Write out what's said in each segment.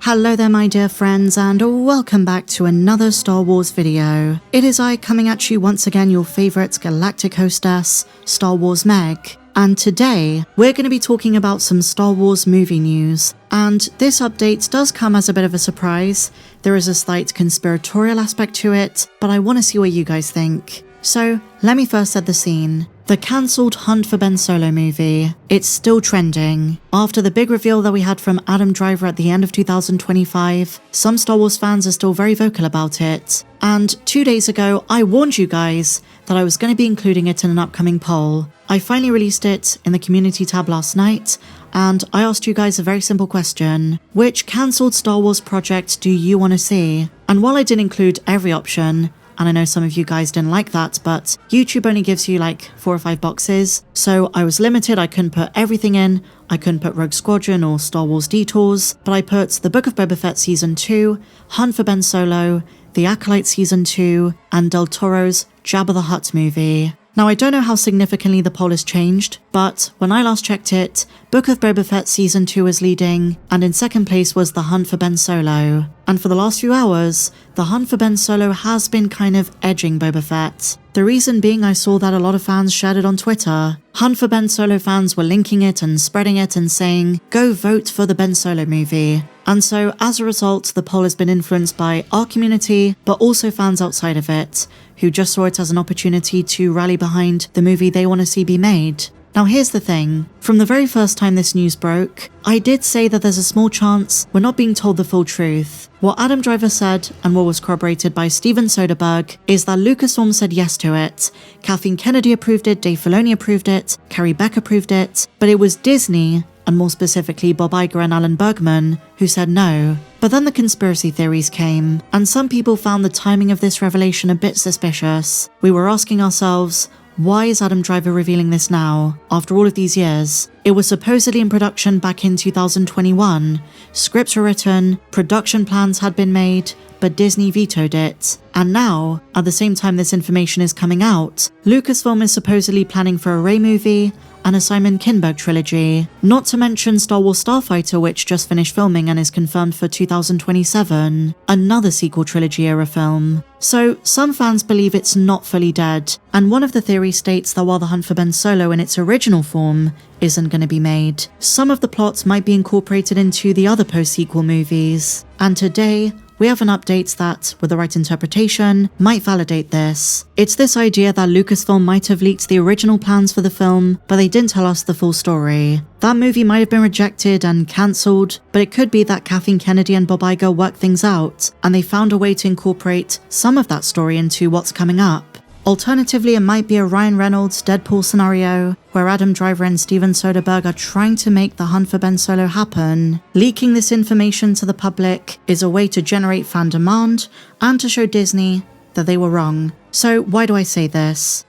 Hello there my dear friends, and welcome back to another Star Wars video. It is I coming at you once again, your favourite galactic hostess, Star Wars Meg. And today, we're going to be talking about some Star Wars movie news. And this update does come as a bit of a surprise. There is a slight conspiratorial aspect to it, but I want to see what you guys think. So, let me first set the scene. The cancelled Hunt for Ben Solo movie. It's still trending. After the big reveal that we had from Adam Driver at the end of 2025, some Star Wars fans are still very vocal about it. And 2 days ago, I warned you guys that I was going to be including it in an upcoming poll. I finally released it in the community tab last night, and I asked you guys a very simple question. Which cancelled Star Wars project do you want to see? And while I didn't include every option, and I know some of you guys didn't like that, but YouTube only gives you like 4 or 5 boxes, so I was limited. I couldn't put everything in. I couldn't put Rogue Squadron or Star Wars Detours, but I put The Book of Boba Fett Season 2, Hunt for Ben Solo, The Acolyte Season 2, and Del Toro's Jabba the Hutt movie. Now, I don't know how significantly the poll has changed, but when I last checked it, Book of Boba Fett Season 2 was leading, and in second place was The Hunt for Ben Solo. And for the last few hours, The Hunt for Ben Solo has been kind of edging Boba Fett. The reason being, I saw that a lot of fans shared it on Twitter. Hunt for Ben Solo fans were linking it and spreading it and saying, go vote for the Ben Solo movie. And so, as a result, the poll has been influenced by our community, but also fans outside of it, who just saw it as an opportunity to rally behind the movie they want to see be made. Now here's the thing, from the very first time this news broke, I did say that there's a small chance we're not being told the full truth. What Adam Driver said, and what was corroborated by Steven Soderbergh, is that Lucasfilm said yes to it. Kathleen Kennedy approved it, Dave Filoni approved it, Carrie Beck approved it, but it was Disney, and more specifically Bob Iger and Alan Bergman, who said no. But then the conspiracy theories came, and some people found the timing of this revelation a bit suspicious. We were asking ourselves, why is Adam Driver revealing this now, after all of these years? It was supposedly in production back in 2021. Scripts were written, production plans had been made, but Disney vetoed it. And now, at the same time this information is coming out, Lucasfilm is supposedly planning for a Rey movie and a Simon Kinberg trilogy, not to mention Star Wars Starfighter, which just finished filming and is confirmed for 2027, another sequel trilogy era film. So some fans believe it's not fully dead, and one of the theories states that while The Hunt for Ben Solo in its original form isn't going to be made, some of the plots might be incorporated into the other post-sequel movies. And today, we have an update that, with the right interpretation, might validate this. It's this idea that Lucasfilm might have leaked the original plans for the film, but they didn't tell us the full story. That movie might have been rejected and cancelled, but it could be that Kathleen Kennedy and Bob Iger worked things out, and they found a way to incorporate some of that story into what's coming up. Alternatively, it might be a Ryan Reynolds Deadpool scenario, where Adam Driver and Steven Soderbergh are trying to make The Hunt for Ben Solo happen. Leaking this information to the public is a way to generate fan demand and to show Disney that they were wrong. So why do I say this?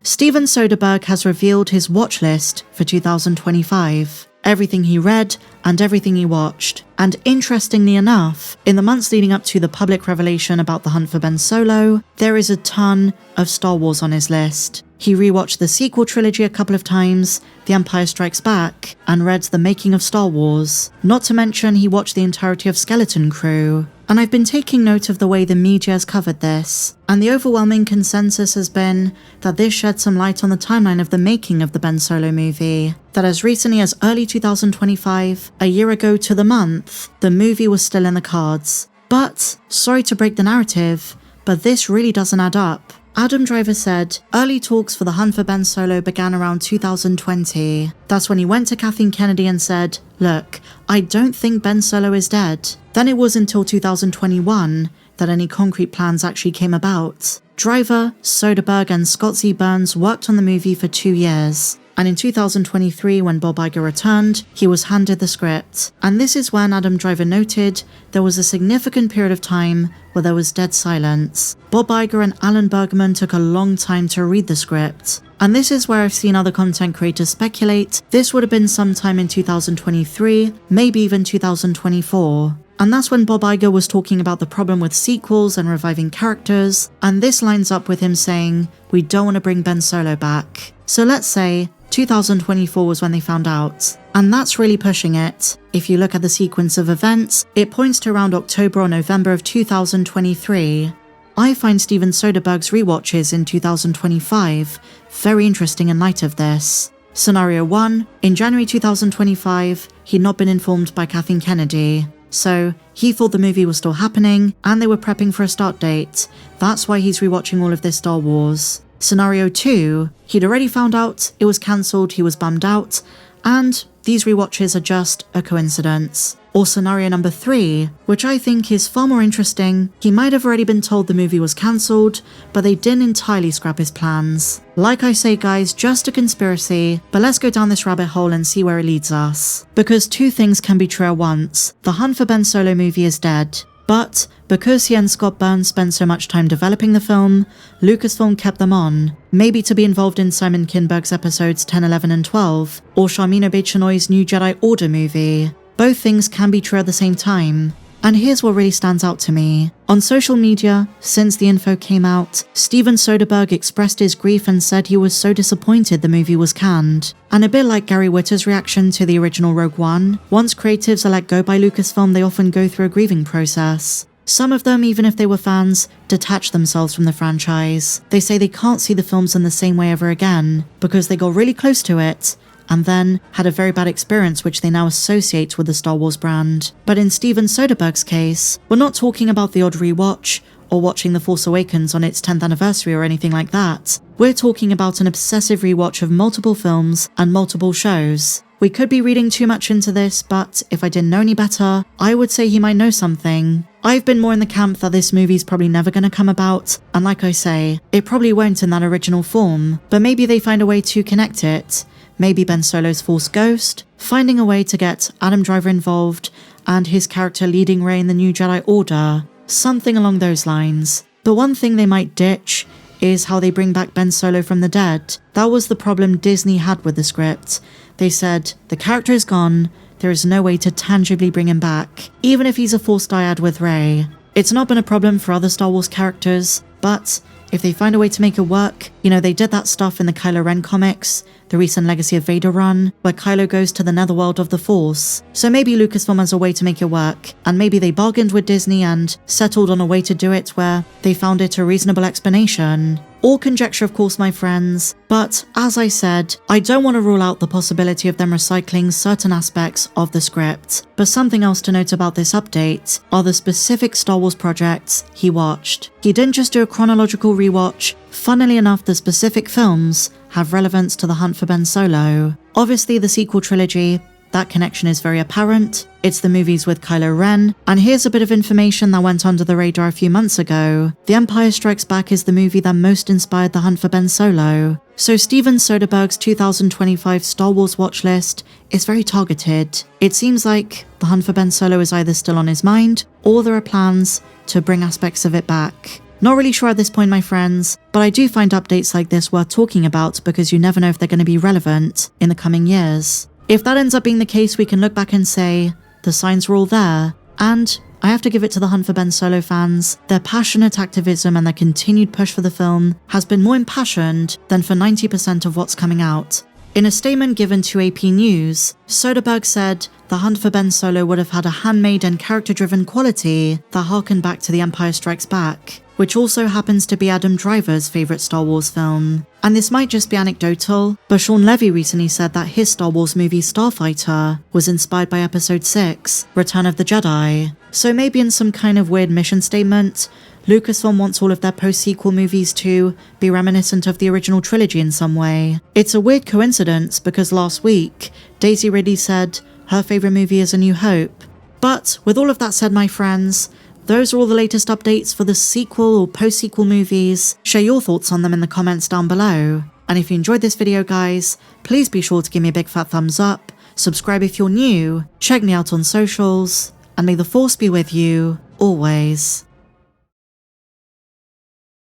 Steven Soderbergh has revealed his watch list for 2025. Everything he read and everything he watched. And interestingly enough, in the months leading up to the public revelation about The Hunt for Ben Solo, there is a ton of Star Wars on his list. He rewatched the sequel trilogy a couple of times, The Empire Strikes Back, and read The Making of Star Wars. Not to mention he watched the entirety of Skeleton Crew. And I've been taking note of the way the media has covered this, and the overwhelming consensus has been that this sheds some light on the timeline of the making of the Ben Solo movie. That as recently as early 2025, a year ago to the month, the movie was still in the cards. But, sorry to break the narrative, but this really doesn't add up. Adam Driver said, early talks for The Hunt for Ben Solo began around 2020. That's when he went to Kathleen Kennedy and said, look, I don't think Ben Solo is dead. Then it was until 2021 that any concrete plans actually came about. Driver, Soderbergh and Scott Z. Burns worked on the movie for 2 years. And in 2023, when Bob Iger returned, he was handed the script. And this is when Adam Driver noted there was a significant period of time where there was dead silence. Bob Iger and Alan Bergman took a long time to read the script. And this is where I've seen other content creators speculate this would have been sometime in 2023, maybe even 2024. And that's when Bob Iger was talking about the problem with sequels and reviving characters, and this lines up with him saying, we don't want to bring Ben Solo back. So let's say 2024 was when they found out. and that's really pushing it. If you look at the sequence of events, it points to around October or November of 2023. I find Steven Soderbergh's rewatches in 2025 very interesting in light of this. Scenario 1, in January 2025, he'd not been informed by Kathleen Kennedy. So, he thought the movie was still happening, and they were prepping for a start date. That's why he's rewatching all of this Star Wars. Scenario 2, he'd already found out it was cancelled, he was bummed out, and these rewatches are just a coincidence. Or scenario number 3, which I think is far more interesting, he might have already been told the movie was cancelled, but they didn't entirely scrap his plans. Like I say guys, just a conspiracy, but let's go down this rabbit hole and see where it leads us. Because two things can be true at once. The hunt for Ben Solo movie is dead. But because he and Scott Burns spent so much time developing the film, Lucasfilm kept them on, maybe to be involved in Simon Kinberg's episodes 10, 11 and 12, or Sharmina Obaid-Chinoy's new Jedi Order movie. Both things can be true at the same time. And here's what really stands out to me. On social media, since the info came out, Steven Soderbergh expressed his grief and said he was so disappointed the movie was canned. And a bit like Gary Whitta's reaction to the original Rogue One, once creatives are let go by Lucasfilm, they often go through a grieving process. Some of them, even if they were fans, detach themselves from the franchise. They say they can't see the films in the same way ever again, because they got really close to it, and then had a very bad experience which they now associate with the Star Wars brand. But in Steven Soderbergh's case, we're not talking about the odd rewatch, or watching The Force Awakens on its 10th anniversary or anything like that. We're talking about an obsessive rewatch of multiple films and multiple shows. We could be reading too much into this, but if I didn't know any better, I would say he might know something. I've been more in the camp that this movie's probably never gonna come about, and like I say, it probably won't in that original form, but maybe they find a way to connect it. Maybe Ben Solo's Force ghost, finding a way to get Adam Driver involved, and his character leading Rey in the new Jedi Order. Something along those lines. The one thing they might ditch is how they bring back Ben Solo from the dead. That was the problem Disney had with the script. They said, the character is gone, there is no way to tangibly bring him back, even if he's a Force dyad with Rey. It's not been a problem for other Star Wars characters, but if they find a way to make it work, they did that stuff in the Kylo Ren comics, the recent Legacy of Vader run, where Kylo goes to the netherworld of the Force. So maybe Lucasfilm has a way to make it work, and maybe they bargained with Disney and settled on a way to do it where they found it a reasonable explanation. All conjecture, of course, my friends, but as I said, I don't want to rule out the possibility of them recycling certain aspects of the script. But something else to note about this update are the specific Star Wars projects he watched. He didn't just do a chronological rewatch. Funnily enough, the specific films have relevance to the hunt for Ben Solo. Obviously, the sequel trilogy, that connection is very apparent. It's the movies with Kylo Ren, and here's a bit of information that went under the radar a few months ago. The Empire Strikes Back is the movie that most inspired the hunt for Ben Solo. So Steven Soderbergh's 2025 Star Wars watchlist is very targeted. It seems like the hunt for Ben Solo is either still on his mind, or there are plans to bring aspects of it back. Not really sure at this point, my friends, but I do find updates like this worth talking about because you never know if they're going to be relevant in the coming years. If that ends up being the case, we can look back and say, the signs were all there, and I have to give it to the Hunt for Ben Solo fans. Their passionate activism and their continued push for the film has been more impassioned than for 90% of what's coming out. In a statement given to AP News, Soderbergh said the Hunt for Ben Solo would have had a handmade and character-driven quality that harkened back to The Empire Strikes Back, which also happens to be Adam Driver's favourite Star Wars film. And this might just be anecdotal, but Sean Levy recently said that his Star Wars movie Starfighter was inspired by Episode 6, Return of the Jedi. So maybe in some kind of weird mission statement, Lucasfilm wants all of their post-sequel movies to be reminiscent of the original trilogy in some way. It's a weird coincidence because last week, Daisy Ridley said her favourite movie is A New Hope. But with all of that said, my friends, those are all the latest updates for the sequel or post-sequel movies. Share your thoughts on them in the comments down below. And if you enjoyed this video, guys, please be sure to give me a big fat thumbs up, subscribe if you're new, check me out on socials, and may the Force be with you, always.